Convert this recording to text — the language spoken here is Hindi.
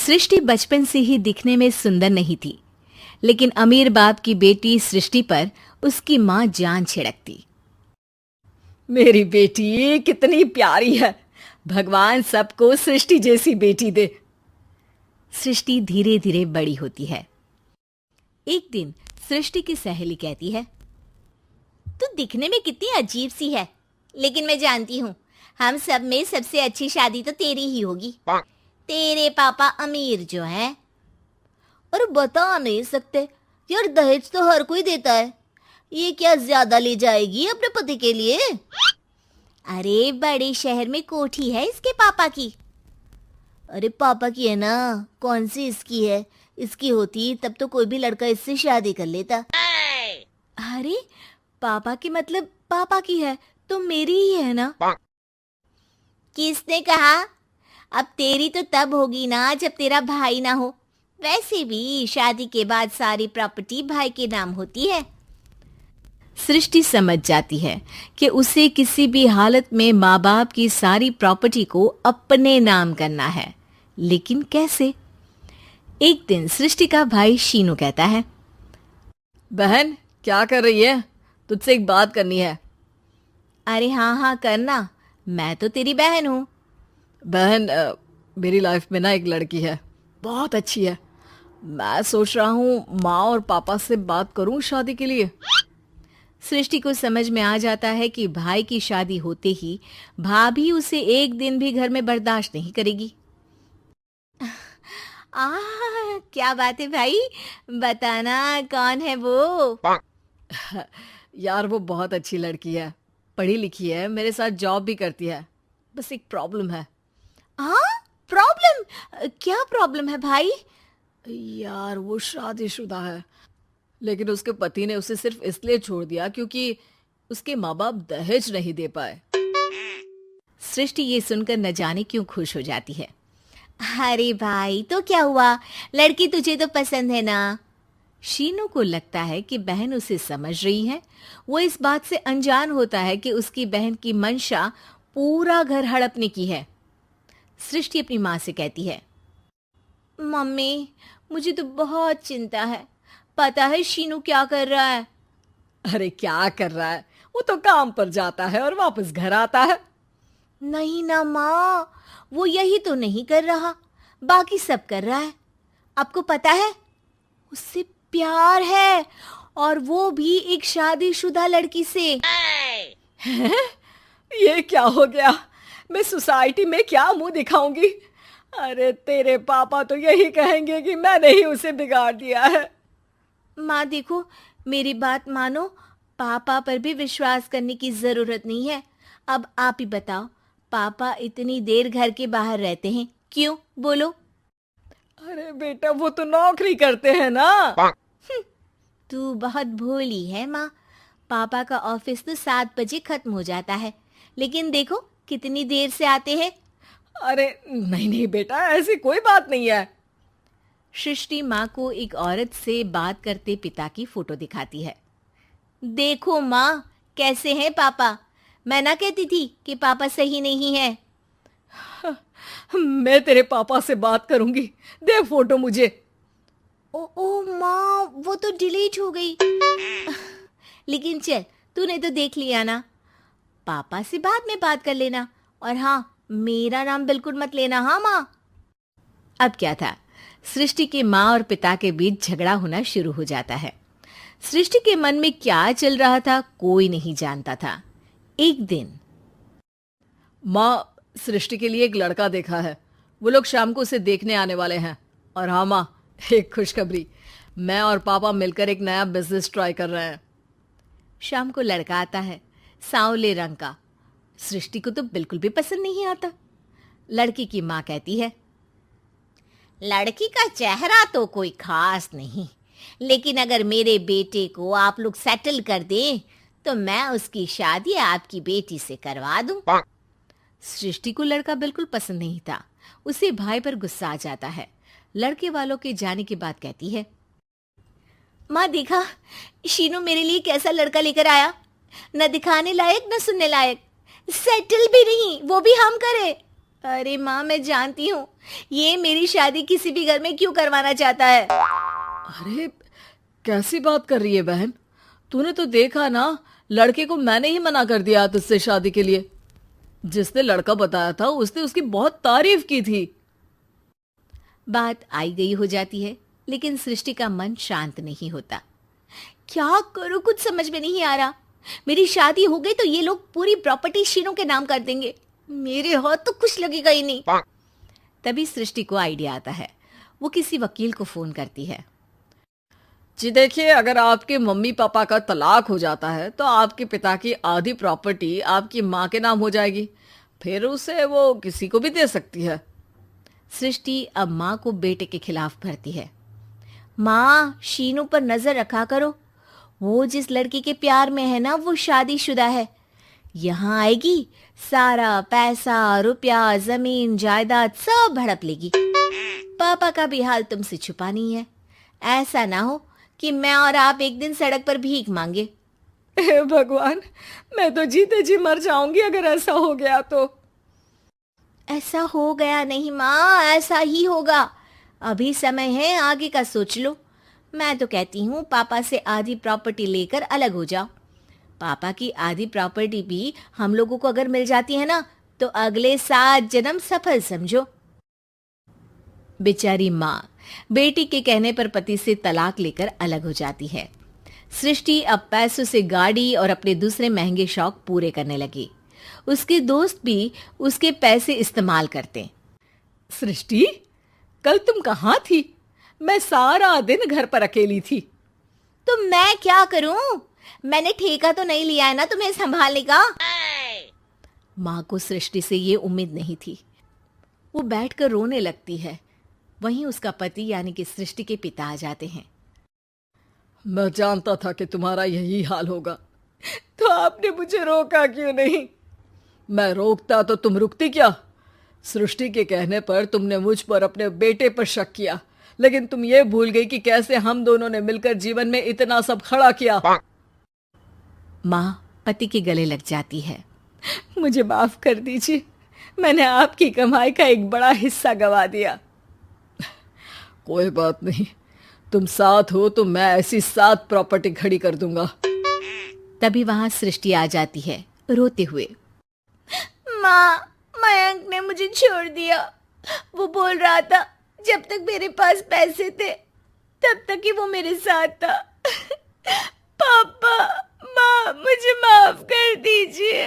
सृष्टि बचपन से ही दिखने में सुंदर नहीं थी, लेकिन अमीर बाप की बेटी सृष्टि पर उसकी माँ जान छिड़कती। मेरी बेटी कितनी प्यारी है, भगवान सबको सृष्टि जैसी बेटी दे। सृष्टि धीरे धीरे बड़ी होती है। एक दिन सृष्टि की सहेली कहती है, तू दिखने में कितनी अजीब सी है, लेकिन मैं जानती हूँ हम सब में सबसे अच्छी शादी तो तेरी ही होगी। तेरे पापा अमीर जो हैं। और बता नहीं सकते यार, दहेज तो हर कोई देता है, ये क्या ज्यादा ले जाएगी अपने पति के लिए? अरे बड़े शहर में कोठी है इसके पापा की। अरे पापा की है ना, कौन सी इसकी है? इसकी होती तब तो कोई भी लड़का इससे शादी कर लेता। अरे पापा की मतलब पापा की है तो मेरी ही है ना? किसने कहा? अब तेरी तो तब होगी ना जब तेरा भाई ना हो। वैसे भी शादी के बाद सारी प्रॉपर्टी भाई के नाम होती है। सृष्टि समझ जाती है कि उसे किसी भी हालत में माँ बाप की सारी प्रॉपर्टी को अपने नाम करना है, लेकिन कैसे? एक दिन सृष्टि का भाई शीनू कहता है, बहन क्या कर रही है? तुझसे एक बात करनी है। अरे हाँ करना, मैं तो तेरी बहन हूँ। बहन मेरी लाइफ में ना एक लड़की है, बहुत अच्छी है। मैं सोच रहा हूँ माँ और पापा से बात करूँ शादी के लिए। सृष्टि को समझ में आ जाता है कि भाई की शादी होते ही भाभी उसे एक दिन भी घर में बर्दाश्त नहीं करेगी। क्या बात है भाई, बताना कौन है वो? यार वो बहुत अच्छी लड़की है, पढ़ी लिखी है, मेरे साथ जॉब भी करती है। बस एक प्रॉब्लम है। प्रॉब्लम? क्या प्रॉब्लम है भाई? यार वो शादीशुदा है, लेकिन उसके पति ने उसे सिर्फ इसलिए छोड़ दिया क्योंकि उसके माँ बाप दहेज नहीं दे पाए। सृष्टि ये सुनकर न जाने क्यों खुश हो जाती है। अरे भाई तो क्या हुआ, लड़की तुझे तो पसंद है ना? शीनू को लगता है कि बहन उसे समझ रही है। वो इस बात से अनजान होता है कि उसकी बहन की मंशा पूरा घर हड़पने की है। सृष्टि अपनी माँ से कहती है, मम्मी मुझे तो बहुत चिंता है। पता है शीनू क्या कर रहा है? अरे क्या कर रहा है? वो तो काम पर जाता है और वापस घर आता है। नहीं ना माँ, वो यही तो नहीं कर रहा, बाकी सब कर रहा है। आपको पता है उससे प्यार है, और वो भी एक शादीशुदा लड़की से। ये क्या हो गया? मैं सोसाइटी में क्या मुंह दिखाऊंगी? अरे तेरे पापा तो यही कहेंगे कि मैंने ही उसे बिगाड़ दिया है। माँ देखो, मेरी बात मानो, पापा पर भी विश्वास करने की जरूरत नहीं है। अब आप ही बताओ, पापा इतनी देर घर के बाहर रहते हैं क्यों? बोलो। अरे बेटा वो तो नौकरी करते हैं ना। तू बहुत भोली है माँ। पापा का ऑफिस तो 7 बजे खत्म हो जाता है, लेकिन देखो कितनी देर से आते हैं। अरे नहीं बेटा, ऐसी कोई बात नहीं है। सृष्टि माँ को एक औरत से बात करते पिता की फोटो दिखाती है। देखो माँ कैसे हैं पापा, मैं ना कहती थी कि पापा सही नहीं है। मैं तेरे पापा से बात करूंगी, दे फोटो मुझे। ओ माँ, वो तो डिलीट हो गई। लेकिन चल, तूने तो देख लिया ना, पापा से बाद में बात कर लेना। और हाँ, मेरा नाम बिल्कुल मत लेना। हाँ माँ। अब क्या था, सृष्टि के माँ और पिता के बीच झगड़ा होना शुरू हो जाता है। सृष्टि के मन में क्या चल रहा था कोई नहीं जानता था। एक दिन, माँ सृष्टि के लिए एक लड़का देखा है, वो लोग शाम को उसे देखने आने वाले हैं। और हाँ माँ, एक खुशखबरी, मैं और पापा मिलकर एक नया बिजनेस ट्राई कर रहे हैं। शाम को लड़का आता है, सांवले रंग का। सृष्टि को तो बिल्कुल भी पसंद नहीं आता। लड़की की माँ कहती है, लड़की का चेहरा तो कोई खास नहीं, लेकिन अगर मेरे बेटे को आप लोग सेटल कर दें तो मैं उसकी शादी आपकी बेटी से करवा दूं। सृष्टि को लड़का बिल्कुल पसंद नहीं था। उसे भाई पर गुस्सा आ जाता है। लड़के वालों के जाने के बाद कहती है, माँ देखा शीनू मेरे लिए कैसा लड़का लेकर आया, न दिखाने लायक न सुनने लायक, सेटल भी नहीं, वो भी हम करे। अरे माँ मैं जानती हूँ ये मेरी शादी किसी भी घर में क्यों करवाना चाहता है? अरे कैसी बात कर रही है बहन, तूने तो देखा ना, लड़के को मैंने ही मना कर दिया तुझसे शादी के लिए। जिसने लड़का बताया था उसने उसकी बहुत तारीफ की थी। बात आई गई हो जाती है, लेकिन सृष्टि का मन शांत नहीं होता। क्या करूं, कुछ समझ में नहीं आ रहा। मेरी शादी हो गई तो ये लोग पूरी प्रॉपर्टी शीनू के नाम कर देंगे, मेरे हाथ तो कुछ लगेगा ही नहीं। तभी सृष्टि को आइडिया आता है। वो किसी वकील को फोन करती है। जी देखिए, अगर आपके मम्मी पापा का तलाक हो जाता है तो आपके पिता की आधी प्रॉपर्टी आपकी माँ के नाम हो जाएगी, फिर उसे वो किसी को भी दे सकती है। सृष्टि अब माँ को बेटे के खिलाफ भरती है। माँ, शीनू पर नजर रखा करो, वो जिस लड़की के प्यार में है ना वो शादीशुदा है। यहाँ आएगी, सारा पैसा रुपया जमीन जायदाद सब हड़प लेगी। पापा का भी हाल तुमसे छुपा नहीं है। ऐसा ना हो कि मैं और आप एक दिन सड़क पर भीख मांगे। हे भगवान, मैं तो जीते जी मर जाऊंगी अगर ऐसा हो गया तो। ऐसा हो गया नहीं माँ, ऐसा ही होगा। अभी समय है, आगे का सोच लो। मैं तो कहती हूँ पापा से आधी प्रॉपर्टी लेकर अलग हो जाओ। पापा की आधी प्रॉपर्टी भी हम लोगों को अगर मिल जाती है ना तो अगले 7 जन्म सफल समझो। बेचारी माँ बेटी के कहने पर पति से तलाक लेकर अलग हो जाती है। सृष्टि अब पैसों से गाड़ी और अपने दूसरे महंगे शौक पूरे करने लगी। उसके दोस्त भी उसके पैसे इस्तेमाल करते। सृष्टि, कल तुम कहाँ थी? मैं सारा दिन घर पर अकेली थी। तो मैं क्या करूं? मैंने ठेका तो नहीं लिया है ना तुम्हें संभालने का। माँ को सृष्टि से ये उम्मीद नहीं थी। वो बैठकर रोने लगती है। वहीं उसका पति यानी कि सृष्टि के पिता आ जाते हैं। मैं जानता था कि तुम्हारा यही हाल होगा, तो आपने मुझे रोका क्यों नहीं? मैं रोकता तो तुम रुकती क्या? सृष्टि के कहने पर तुमने मुझ पर अपने बेटे पर शक किया, लेकिन तुम ये भूल गई कि कैसे हम दोनों ने मिलकर जीवन में इतना सब खड़ा किया। माँ पति के गले लग जाती है। मुझे माफ कर दीजिए, मैंने आपकी कमाई का एक बड़ा हिस्सा गवा दिया। कोई बात नहीं, तुम साथ हो तो मैं ऐसी 7 प्रॉपर्टी खड़ी कर दूंगा। तभी वहां सृष्टि आ जाती है रोते हुए। माँ, मयंक ने मुझे छोड़ दिया। वो बोल रहा था जब तक मेरे पास पैसे थे तब तक ही वो मेरे साथ था। पापा, माँ, मुझे माफ कर दीजिए।